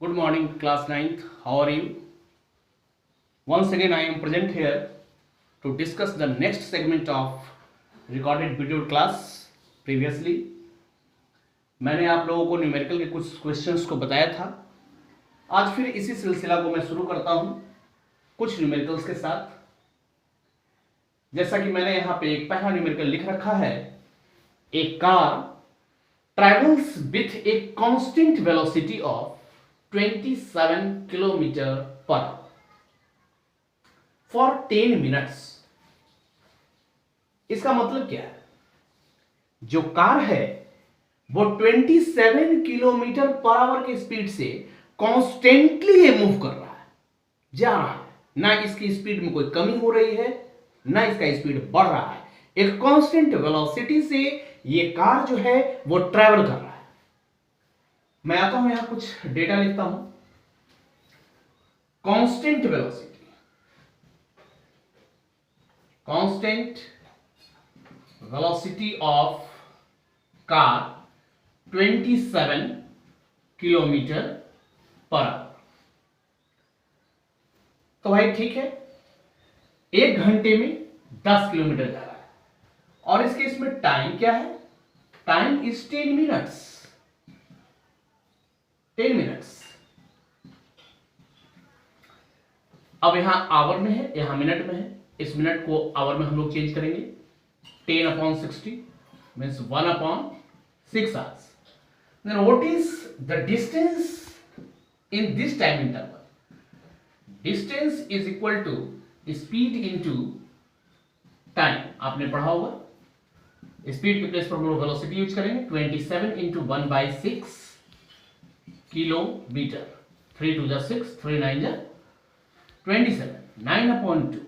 Good morning, class 9th. How are you? Once again, I am present here to discuss the next segment of recorded video class. Previously, मैंने आप लोगों को numerical के कुछ questions को बताया था. आज फिर इसी सिलसिला को मैं शुरू करता हूं कुछ न्यूमेरिकल्स के साथ. जैसा कि मैंने यहाँ पे एक पहला न्यूमेरिकल लिख रखा है, ए car travels with a constant velocity of 27 kilometer per hour for 10 minutes. इसका मतलब क्या है? जो कार है वो 27 किलोमीटर पर आवर की स्पीड से कॉन्स्टेंटली ये मूव कर रहा है, जा रहा है. ना इसकी स्पीड में कोई कमी हो रही है, ना इसका स्पीड बढ़ रहा है. एक कांस्टेंट वेलोसिटी से ये कार जो है वो ट्रैवल कर रहा है. मैं आता हूं यहां कुछ डेटा लिखता हूं. Constant velocity, constant velocity of car 27 kilometre per our. तो भाई ठीक है, एक घंटे में 10 किलोमीटर जा रहा है. और इसके इसमें टाइम क्या है? Time is 10 minutes. 10 मिनट्स. अब यहां आवर में है, यहां मिनट में है. इस मिनट को आवर में हम लोग चेंज करेंगे. 10/60 means 1/6 hours. Then what is the distance in this time interval? Distance is equal to speed into time. आपने पढ़ा होगा. स्पीड के प्लेस पर हम लोग वेलोसिटी यूज करेंगे. 27 into 1/6 kilometre. 3 2 6, 3 9 27. 9/2,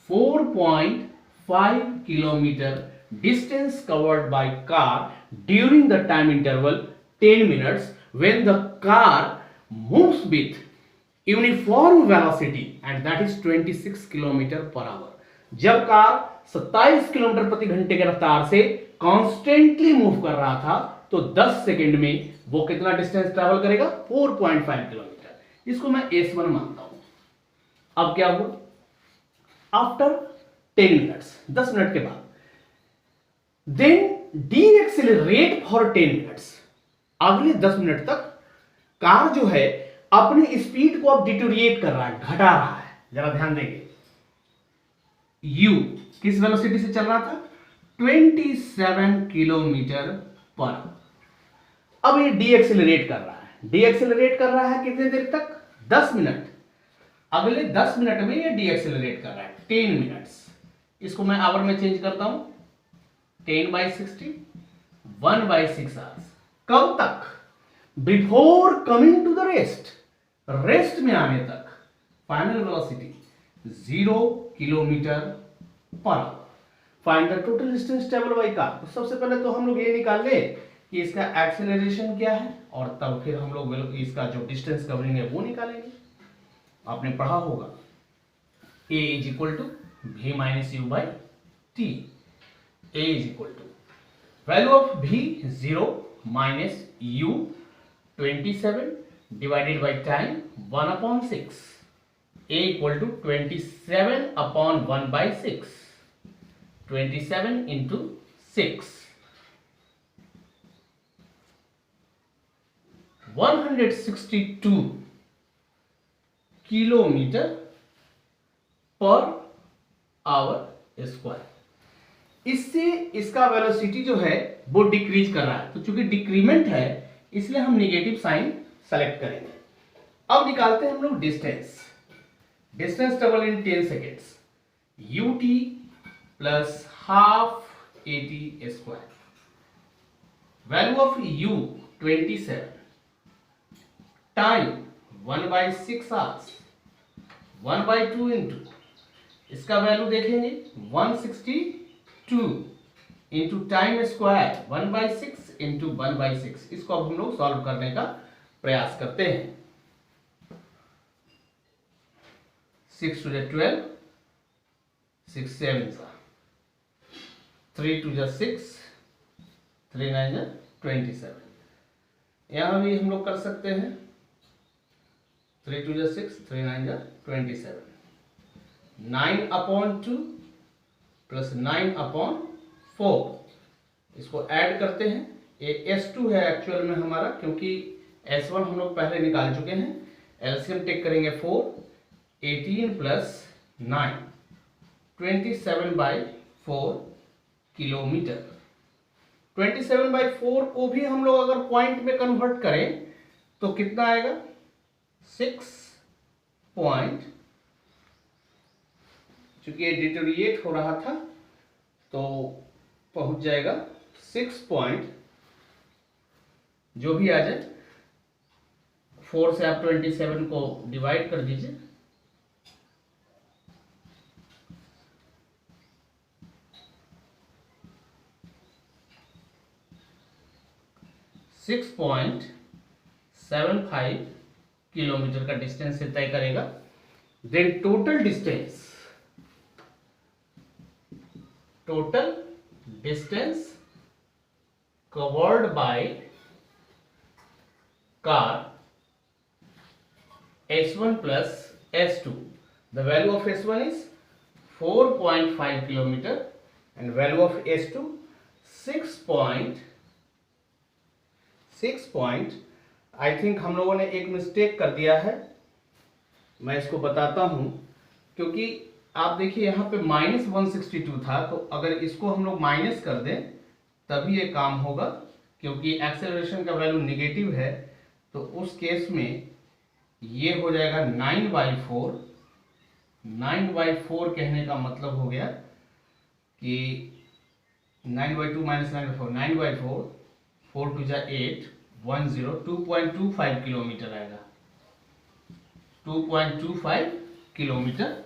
4.5 kilometer distance covered by car during the time interval 10 minutes when the car moves with uniform velocity and that is 26 kilometer per hour. जब car 27 kilometre प्रति घंटे की रफ्तार से कॉन्स्टेंटली मूव कर रहा था तो 10 सेकेंड में वो कितना डिस्टेंस ट्रैवल करेगा? 4.5 किलोमीटर. इसको मैं S1 मानता हूं. अब क्या हुआ? आफ्टर 10 मिनट्स, 10 मिनट के बाद, देन डीएक्सेलरेट फॉर 10 मिनट्स. अगले 10 मिनट तक कार जो है अपनी स्पीड को अब डिटोरिएट कर रहा है, घटा रहा है. जरा ध्यान देंगे. U किस वेलोसिटी से चल रहा था? 27 किलोमीटर पर आवर. अब ये डीएक्सेलरेट कर रहा है. डीएक्सेलरेट कर रहा है कितने देर तक? 10 मिनट. अगले 10 मिनट में ये डीएक्सेलरेट कर रहा है 10 मिनट्स. इसको मैं आवर में चेंज करता हूं. 10/60, 1/6 hours. कब तक? Before coming to the rest. Rest में आने तक final velocity 0 kilometre per hour. Find the total distance travel by car. तो सबसे पहले तो हम लोग ये निकाल ले कि इसका एक्सेलरेशन क्या है और तब फिर हम लोग इसका जो डिस्टेंस कवरिंग है वो निकालेंगे. आपने पढ़ा होगा A is equal to V minus U by T. A is equal to value of V 0 minus U 27 divided by time 1/6. A equal to 27/1/6. 27 into 6. 162 kilometre per hour square. इससे इसका velocity जो है वो डिक्रीज कर रहा है. तो चूंकि डिक्रीमेंट है इसलिए हम नेगेटिव साइन सेलेक्ट करेंगे. अब निकालते हैं हम लोग distance. Distance travel in 10 seconds. ut plus half AT square. Value of u 27. Time 1/6 hours. 1/2 into इसका वैल्यू देखेंगे 162 इंटू टाइम स्क्वायर 1/6 इंटू 1/6. इसको अब हम लोग सॉल्व करने का प्रयास करते हैं. 6 2 12, 6 7 3 2 6, 3 9 27. यहां भी हम लोग कर सकते हैं 3 2 6, 3 9 27, 9/2 प्लस 9/4, इसको ऐड करते हैं। ये S2 है एक्चुअल में हमारा, क्योंकि S1 हम लोग पहले निकाल चुके हैं। एलसीएम टेक करेंगे 4, 18 प्लस 9, 27/4 किलोमीटर। 27/4 को भी हम लोग अगर पॉइंट में कन्वर्ट करें तो कितना आएगा? 6 पॉइंट, चूंकि ये डिटोरिएट हो रहा था तो पहुंच जाएगा 6 पॉइंट, जो भी आ जाए। 4 से आप 27 को डिवाइड कर दीजिए, सिक्स 6.75 किलोमीटर का डिस्टेंस से तय करेगा। Then total distance covered by car S1 plus S2. The value of S1 is 4.5 kilometer and value of S2 6 point। I think हम लोगों ने एक मिस्टेक कर दिया है, मैं इसको बताता हूं। क्योंकि आप देखिए यहाँ पे -162 था, तो अगर इसको हम लोग माइनस कर दें तभी ये काम होगा, क्योंकि एक्सेलरेशन का वैल्यू निगेटिव है। तो उस केस में ये हो जाएगा 9/4। 9/4 कहने का मतलब हो गया कि 9/2 माइनस 9/4, 9/4, 4 2 8, 10, 2.25 किलोमीटर आएगा, 2.25 किलोमीटर।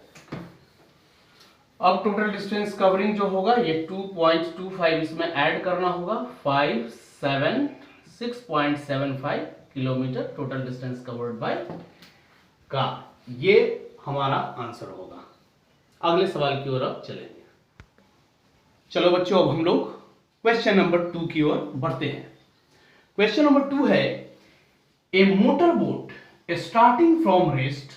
अब टोटल डिस्टेंस कवरिंग जो होगा ये 2.25 इसमें ऐड करना होगा, 6.75 kilometre total distance covered by car. ये हमारा आंसर होगा। अगले सवाल की ओर अब चलेंगे। चलो बच्चों, अब हम लोग क्वेश्चन नंबर 2 की ओर बढ़ते हैं। क्वेश्चन नंबर 2 है, a motor boat starting from rest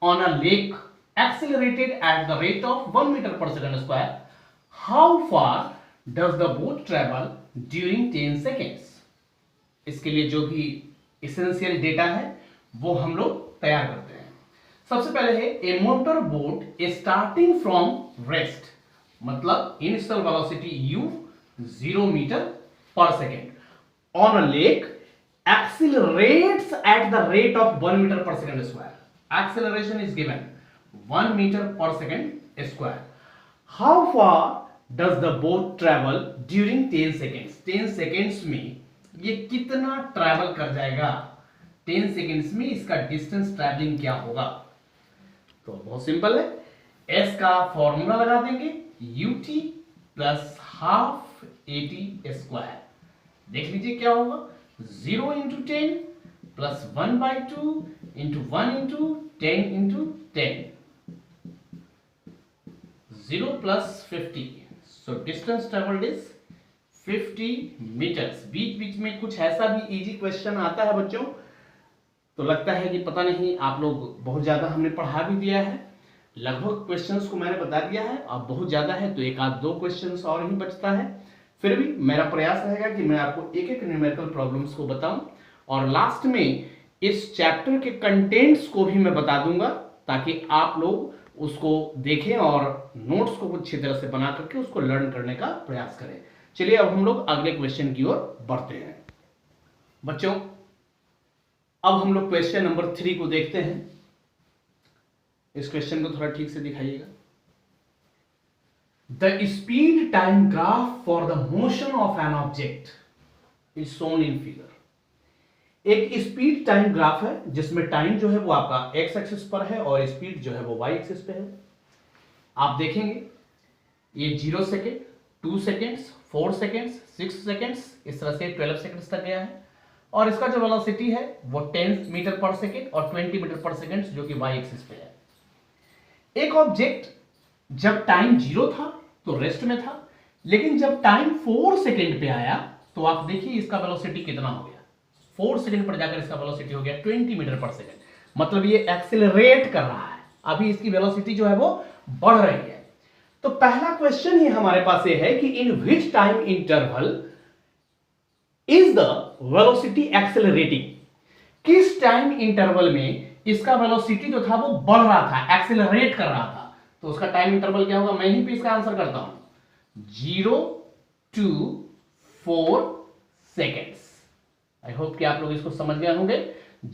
on a lake accelerated at the rate of 1 meter per second square, how far does the boat travel during 10 seconds? इसके लिए जो भी एसेंशियल डेटा है वो हम लोग तैयार करते हैं। सबसे पहले है a motor boat starting from rest, मतलब initial velocity u 0 metre per second on a lake accelerates at the rate of 1 meter per second square. Acceleration is given 1 meter per second square. How far does the boat travel during 10 seconds? 10 seconds में ये कितना travel कर जाएगा? 10 seconds में इसका distance travelling क्या होगा? तो बहुत सिंपल है, S का फॉर्मूला लगा देंगे, ut plus half at square. देख लीजिए क्या होगा, 0 into 10 plus 1/2 into 1 into 10 into 10, 0 plus 50, so distance traveled is 50 meters। बीच बीच में कुछ ऐसा भी इजी क्वेश्चन आता है बच्चों, तो लगता है कि पता नहीं, आप लोग बहुत ज़्यादा हमने पढ़ा भी दिया है, लगभग क्वेश्चंस को मैंने बता दिया है। अब बहुत ज़्यादा है तो एक आध दो क्वेश्चंस और ही बचता है। फिर भी मेरा प्रयास रहेगा कि मैं आपको एक एक न्यूमेरिकल प्रॉब्लम्स को बताऊं, और लास्ट में इस चैप्टर के कंटेंट्स को भी मैं बता दूंगा, ताकि आप लोग उसको देखें और नोट्स को कुछ अच्छी तरह से बना करके उसको लर्न करने का प्रयास करें। चलिए अब हम लोग अगले क्वेश्चन की ओर बढ़ते हैं। बच्चों, अब हम लोग क्वेश्चन नंबर 3 को देखते हैं। इस क्वेश्चन को थोड़ा ठीक से दिखाइएगा। The speed time graph for the motion of an object is shown in figure. एक स्पीड टाइम ग्राफ है जिसमें टाइम जो है वो आपका एक्स एक्सिस पर है और स्पीड जो है वो वाई एक्सिस पे है। आप देखेंगे ये 0 सेकेंड, 2 सेकेंड्स, 4 सेकेंड्स, 6 सेकेंड्स, इस तरह से 12 सेकेंड्स तक गया है। और इसका जो वेलोसिटी है वो 10 मीटर पर सेकेंड और 20 मीटर पर सेकेंड, जो कि वाई एक्सिस पे है। एक ऑब्जेक्ट जब टाइम 0 था तो रेस्ट में था, लेकिन जब टाइम 4 सेकेंड पे आया तो आप देखिए इसका वेलोसिटी कितना हो गया। 4 सेकंड पर जाकर इसका वेलोसिटी हो गया 20 मीटर पर सेकंड। मतलब ये एक्सेलरेट कर रहा है, अभी इसकी वेलोसिटी जो है वो बढ़ रही है। तो पहला क्वेश्चन ही हमारे पास ये है कि in which time interval is the velocity accelerating, किस टाइम इंटरवल में इसका वेलोसिटी जो था वो बढ़ रहा था, एक्सेलरेट कर रहा था। तो उसका टाइम इंटरवल क्या होगा, मैं ही पे इसका आंसर करता हूं, 0 to 4 सेकेंड्स। आई होप कि आप लोग इसको समझ गए होंगे।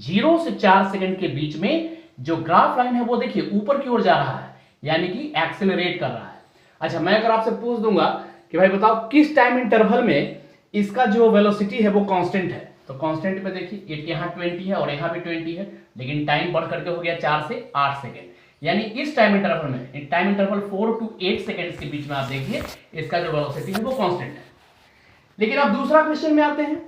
0 से 4 सेकंड के बीच में जो ग्राफ लाइन है वो देखिए ऊपर की ओर जा रहा है, यानी कि एक्सेलरेट कर रहा है। अच्छा, मैं अगर आपसे पूछ दूंगा कि भाई बताओ किस टाइम इंटरवल में इसका जो वेलोसिटी है वो कांस्टेंट है, तो कांस्टेंट पे देखिए यहां 20 है और यहां भी 20 है, लेकिन टाइम बढ़ करके हो गया 4 से 8 सेकंड, यानी इस टाइम इंटरवल में, टाइम इंटरवल 4 to 8 सेकंड्स के बीच में आप देखिए इसका जो वेलोसिटी है वो कांस्टेंट है। लेकिन अब दूसरा क्वेश्चन में आते हैं,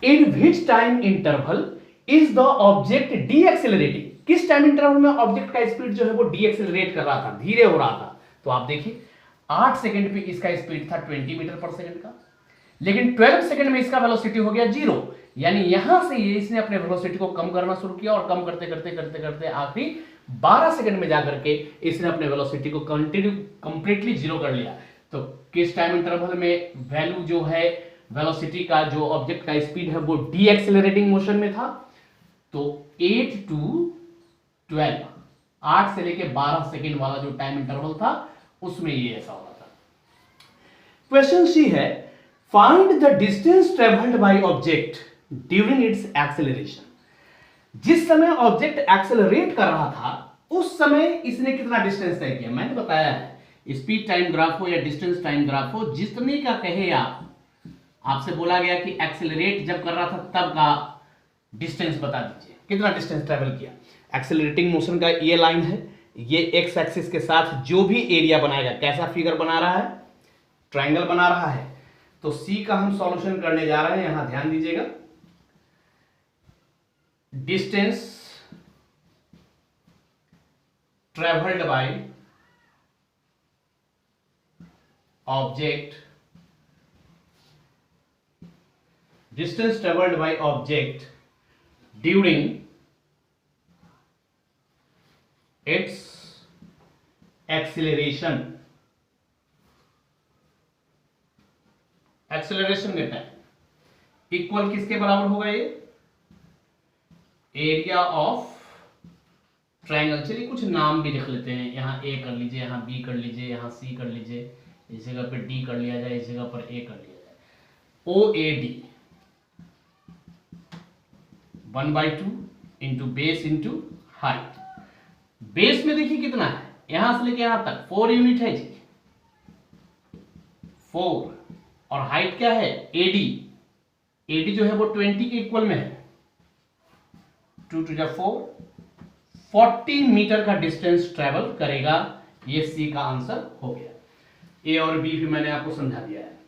in which time interval is the object de accelerating, किस टाइम इंटरवल में ऑब्जेक्ट का स्पीड जो है वो डी एक्सेलरेट कर रहा था, धीरे हो रहा था। तो आप देखिए 8 सेकंड पे इसका स्पीड था 20 मीटर पर सेकंड का, लेकिन 12 सेकंड में इसका वेलोसिटी हो गया 0, यानी यहां से ये इसने अपने वेलोसिटी को कम करना शुरू किया और कम करते करते करते करते आखिरी 12 सेकंड में जाकर के इसने अपने वेलोसिटी को कंप्लीटली 0 कर लिया। तो किस टाइम इंटरवल में वैल्यू जो है वेलोसिटी का, जो ऑब्जेक्ट का स्पीड है वो डी एक्सेलरेटिंग मोशन में था, तो 8 to 12, 8 से लेके 12 सेकंड वाला जो टाइम इंटरवल था उसमें ये ऐसा हो रहा था। क्वेश्चन सी है, find the distance travelled by object during it's acceleration. जिस समय ऑब्जेक्ट एक्सेलरेट कर रहा था उस समय इसने कितना डिस्टेंस तय किया। मैंने बताया है स्पीड टाइम ग्राफ हो या डिस्टेंस टाइम ग्राफ हो, जितने का कहे आप, आपसे बोला गया कि एक्सेलरेट जब कर रहा था तब का डिस्टेंस बता दीजिए, कितना डिस्टेंस ट्रेवल किया। एक्सेलरेटिंग मोशन का ये लाइन है, ये एक्स एक्सिस के साथ जो भी एरिया बनाएगा, कैसा फिगर बना रहा है, ट्रायंगल बना रहा है। तो सी का हम सॉल्यूशन करने जा रहे हैं, यहां ध्यान दीजिएगा। Distance travelled by object, distance travelled by object during it's acceleration, acceleration के टाइम इक्वल किसके बराबर होगा, ये एरिया ऑफ ट्रायंगल। चलिए कुछ नाम भी लिख लेते हैं, यहां ए कर लीजिए, यहां बी कर लीजिए, यहां सी कर लीजिए, इस जगह पर डी कर लिया जाए, इस जगह पर ए कर लिया जाए। O A D 1/2 into base into height. Base में देखिए कितना है, यहां से लेके यहां तक 4 यूनिट है जी, 4, और हाइट क्या है एडी, एडी जो है वो 20 के इक्वल में है, 2 to 4, 40 मीटर का डिस्टेंस ट्रेवल करेगा। ये सी का आंसर हो गया। ए और बी भी मैंने आपको समझा दिया है।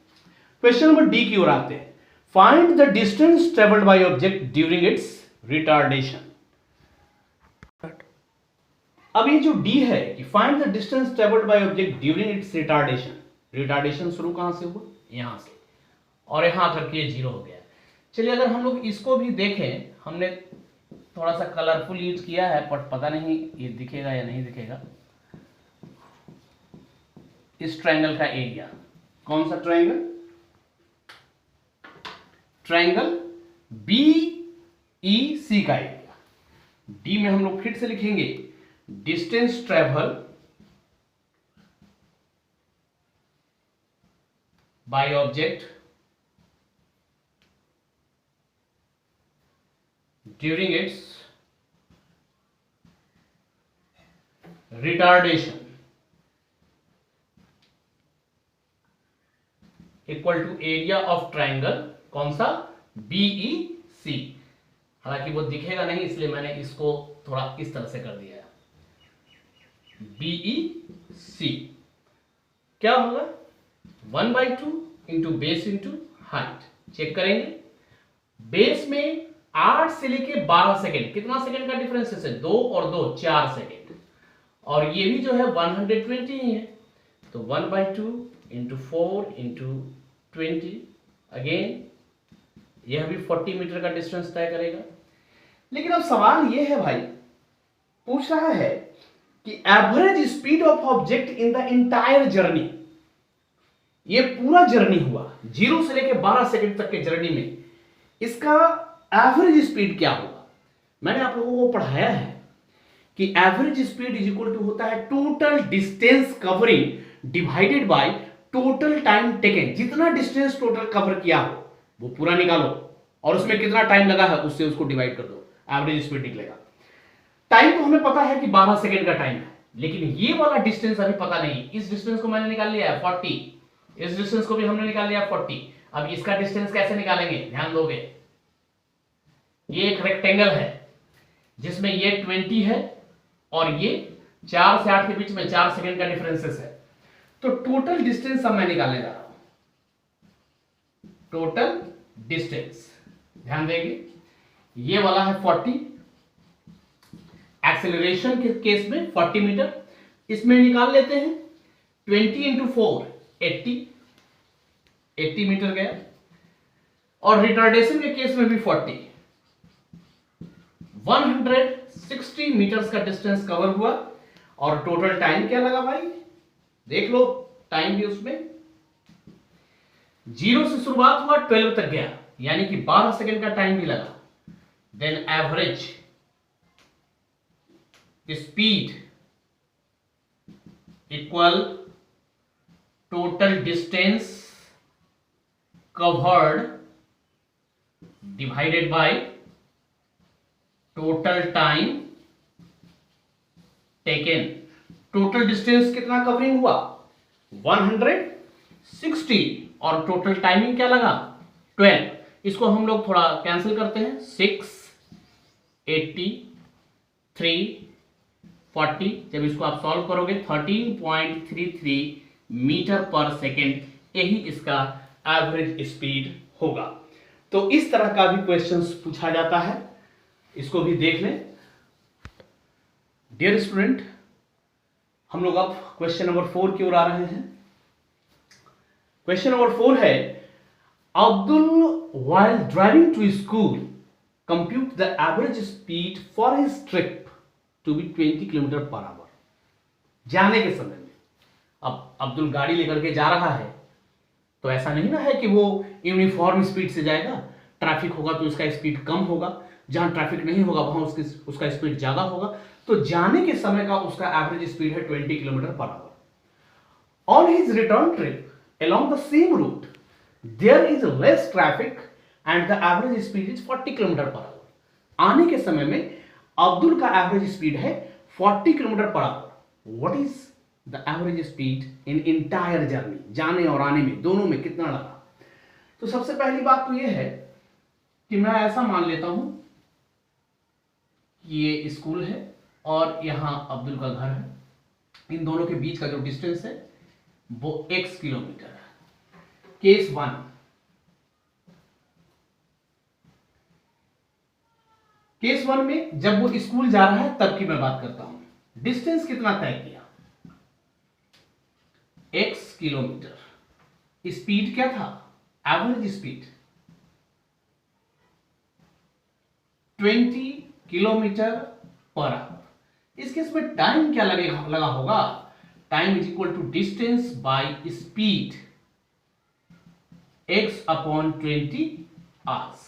क्वेश्चन नंबर डी की ओर आते हैं, find the distance travelled by object during its retardation. अब ये जो डी है कि find the distance travelled by object during its retardation, retardation शुरू कहां से हुआ, यहां से, और यहां तक ये 0 हो गया। चलिए अगर हम लोग इसको भी देखें, हमने थोड़ा सा कलरफुल यूज किया है, बट पता नहीं ये दिखेगा या नहीं दिखेगा। इस ट्रायंगल का एरिया, कौन सा triangle, triangle B E C का एरिया। डी में हम लोग फिर से लिखेंगे distance travel by object during its retardation equal to area of triangle, कौन सा, बीई सी। हालांकि वो दिखेगा नहीं इसलिए मैंने इसको थोड़ा इस तरह से कर दिया है, बीई सी। क्या होगा 1/2 into base into height. Check करेंगे, बेस में 8 से लेके 12 सेकेंड, कितना सेकेंड का डिफरेंस है, 2 और 2 4 सेकेंड, और ये भी जो है 120 ही है, तो 1/2 इंटू 4 इंटू 20, अगेन यह भी 40 मीटर का डिस्टेंस तय करेगा। लेकिन अब सवाल यह है भाई पूछ रहा है कि average speed of object in the entire journey, ये पूरा जर्नी हुआ 0 से लेकर 12 सेकंड तक के जर्नी में, इसका एवरेज स्पीड क्या होगा। मैंने आप लोगों को पढ़ाया है कि average speed is equal to होता है total distance covering divided by total time taken. जितना डिस्टेंस टोटल कवर किया हो वो पूरा निकालो और उसमें कितना टाइम लगा है उससे उसको डिवाइड कर दो, एवरेज स्पीड निकलेगा। टाइम तो हमें पता है कि 12 सेकंड का टाइम है, लेकिन ये वाला डिस्टेंस अभी पता नहीं। इस डिस्टेंस को मैंने निकाल लिया है 40, इस डिस्टेंस को भी हमने निकाल लिया 40। अब इसका डिस्टेंस कैसे निकालेंगे, ध्यान दोगे। ये एक रेक्टेंगल है जिसमें ये 20 है और ये 4 से 8 के बीच में 4 सेकंड का डिफरेंसेस है। तो टोटल डिस्टेंस अब मैं निकालने जा रहा हूं, टोटल डिस्टेंस ध्यान देंगे। ये वाला है 40, एक्सेलरेशन के केस में 40 मीटर, इसमें निकाल लेते हैं 20 इंटू 4 80 मीटर गया। और रिटार्डेशन के केस में भी 40, 160 मीटर्स का डिस्टेंस कवर हुआ। और टोटल टाइम क्या लगा भाई, देख लो टाइम भी उसमें 0 से शुरुआत हुआ 12 तक गया, यानी कि 12 सेकंड का टाइम भी लगा। Then average speed equal total distance covered divided by total time taken. Total distance कितना कवरिंग हुआ 160 और टोटल टाइमिंग क्या लगा 12। इसको हम लोग थोड़ा कैंसिल करते हैं, 6 80 3 40, जब इसको आप सॉल्व करोगे 13.33 मीटर पर सेकेंड, यही इसका एवरेज स्पीड होगा। तो इस तरह का भी क्वेश्चंस पूछा जाता है, इसको भी देख लें। डियर स्टूडेंट, हम लोग अब क्वेश्चन नंबर 4 की ओर आ रहे हैं। क्वेश्चन नंबर 4 है, Abdul while driving to school compute the average speed for his trip to be 20 kilometre per our. जाने के समय में अब अब्दुल गाड़ी लेकर के जा रहा है, तो ऐसा नहीं ना है कि वो यूनिफॉर्म स्पीड से जाएगा। ट्रैफिक होगा तो उसका स्पीड कम होगा, जहां ट्रैफिक नहीं होगा वहां उसका स्पीड ज्यादा होगा। तो जाने के समय का उसका एवरेज स्पीड है 20 kilometre per hour. On his return trip along the same route there is less traffic and the average speed is 40 kilometre per hour. आने के समय में अब्दुल का एवरेज स्पीड है 40 kilometre per our. What is the average speed in entire journey, जाने और आने में दोनों में कितना लगा। तो सबसे पहली बात तो यह है कि मैं ऐसा मान लेता हूं कि ये स्कूल है और यहां अब्दुल का घर है, इन दोनों के बीच का जो डिस्टेंस है वो x किलोमीटर है। केस 1, केस 1 में जब वो स्कूल जा रहा है तब की मैं बात करता हूं। डिस्टेंस कितना तय किया, x किलोमीटर। स्पीड क्या था, average speed 20 kilometre per hour. इस केस में टाइम क्या लगा होगा, time is equal to distance by speed x upon 20 hours.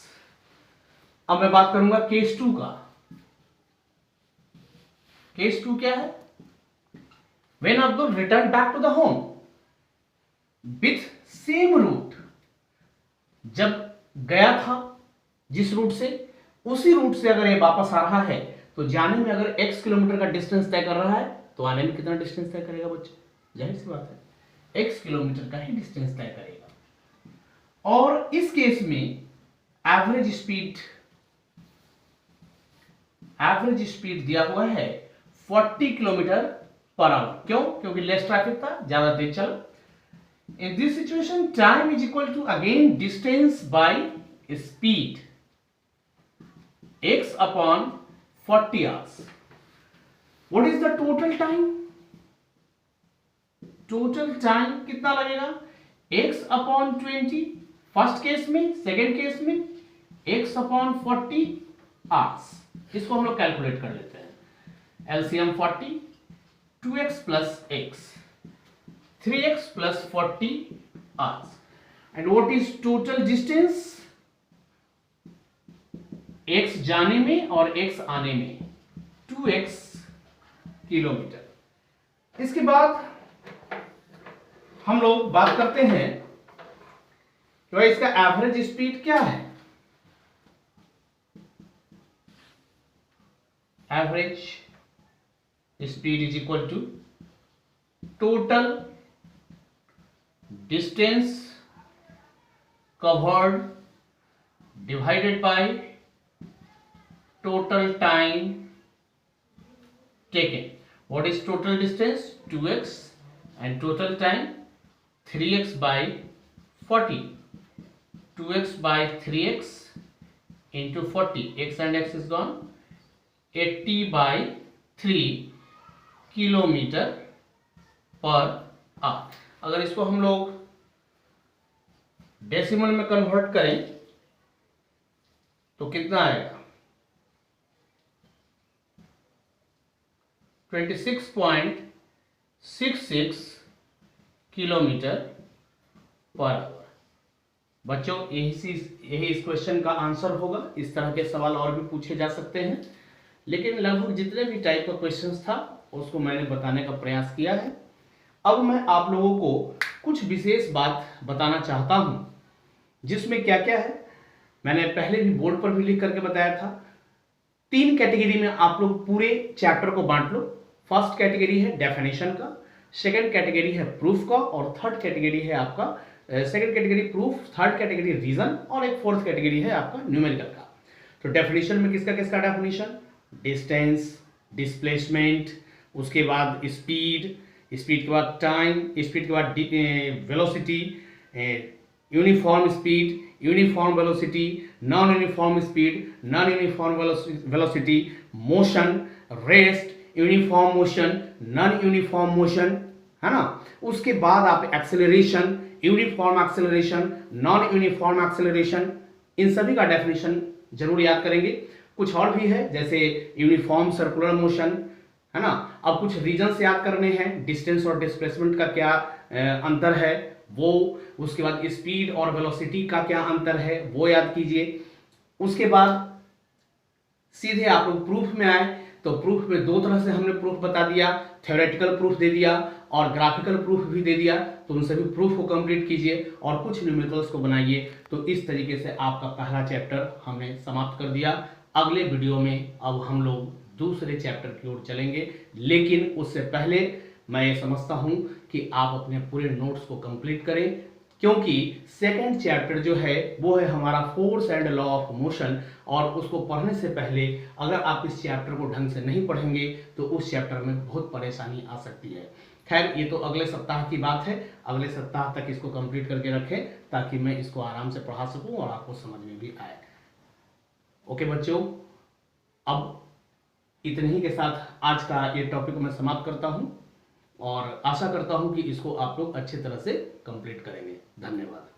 अब मैं बात करूंगा केस 2 का। केस 2 क्या है, when Abdul return back to the home with same route. जब गया था जिस रूट से, उसी रूट से अगर ये वापस आ रहा है तो जाने में अगर x किलोमीटर का डिस्टेंस तय कर रहा है तो आने में कितना डिस्टेंस तय करेगा बच्चे, जाहिर सी बात है x किलोमीटर का ही डिस्टेंस तय करेगा। और इस केस में एवरेज स्पीड दिया हुआ है 40 किलोमीटर पर आवर। क्यों, क्योंकि लेस ट्रैफिक था, ज्यादा तेज चलो। In this situation time is equal to again distance by speed x upon 40 hours. What is the total time? Total time कितना लगेगा, x upon 20 फर्स्ट केस में, सेकेंड केस में x upon 40 hours। इसको हम लोग कैलकुलेट कर लेते हैं। LCM 40, 2x plus x, 3x plus 40 hours. And what is total distance? x जाने में और x आने में 2x किलोमीटर। इसके बाद हम लोग बात करते हैं कि भाई इसका एवरेज स्पीड क्या है। Average speed is equal to total distance covered divided by total time taken. What is total distance? 2x and total time 3x by 40. 2x by 3x into 40. X and x is gone. 80 by 3 kilometre per our. अगर इसको हम लोग decimal में convert करें तो कितना आएगा? 26.66 kilometre per our. बच्चों यही इस क्वेश्चन का आंसर होगा। इस तरह के सवाल और भी पूछे जा सकते हैं, लेकिन लगभग जितने भी टाइप का क्वेश्चंस था उसको मैंने बताने का प्रयास किया है। अब मैं आप लोगों को कुछ विशेष बात बताना चाहता हूं, जिसमें क्या क्या है मैंने पहले भी बोर्ड पर भी लिख करके बताया था। 3 कैटेगरी में आप लोग पूरे चैप्टर को बांट लो। फर्स्ट कैटेगरी है डेफिनेशन का, सेकंड कैटेगरी है प्रूफ का, और थर्ड कैटेगरी है आपका second category proof, third category reason, और एक फोर्थ कैटेगरी है आपका न्यूमेरिकल का। तो डेफिनेशन में किसका किसका डेफिनेशन? डिस्टेंस, डिस्प्लेसमेंट, उसके बाद स्पीड, स्पीड के बाद टाइम, स्पीड के बाद velocity, uniform speed, uniform velocity, non uniform speed, non uniform velocity, motion, rest, uniform motion, non uniform motion, है ना। उसके बाद आप acceleration, uniform acceleration, non uniform acceleration, इन सभी का डेफिनेशन जरूर याद करेंगे। कुछ और भी है जैसे यूनिफॉर्म सर्कुलर मोशन, है ना। अब कुछ रीजन याद करने हैं, डिस्टेंस और डिस्प्लेसमेंट का क्या अंतर है वो, उसके बाद स्पीड और वेलोसिटी का क्या अंतर है वो याद कीजिए। उसके बाद सीधे आप लोग प्रूफ में आए तो प्रूफ में 2 तरह से हमने प्रूफ बता दिया, थ्योरेटिकल प्रूफ दे दिया और ग्राफिकल प्रूफ भी दे दिया। तो उन सभी प्रूफ को कंप्लीट कीजिए और कुछ न्यूमेरिकल्स को बनाइए। तो इस तरीके से आपका पहला चैप्टर हमने समाप्त कर दिया। अगले वीडियो में अब हम लोग दूसरे चैप्टर की ओर चलेंगे, लेकिन उससे पहले मैं ये समझता हूं कि आप अपने पूरे नोट्स को कंप्लीट करें, क्योंकि सेकंड चैप्टर जो है वो है हमारा force and law of motion, और उसको पढ़ने से पहले अगर आप इस चैप्टर को ढंग से नहीं पढ़ेंगे तो उस चैप्टर में बहुत परेशानी आ सकती है। खैर ये तो अगले सप्ताह की बात है, अगले सप्ताह तक इसको कंप्लीट करके रखें ताकि मैं इसको आराम से पढ़ा सकूं और आपको समझ में भी आए। ओके बच्चों, अब इतने ही के साथ आज का ये टॉपिक मैं समाप्त करता हूं और आशा करता हूं कि इसको आप लोग अच्छी तरह से कंप्लीट करेंगे। धन्यवाद।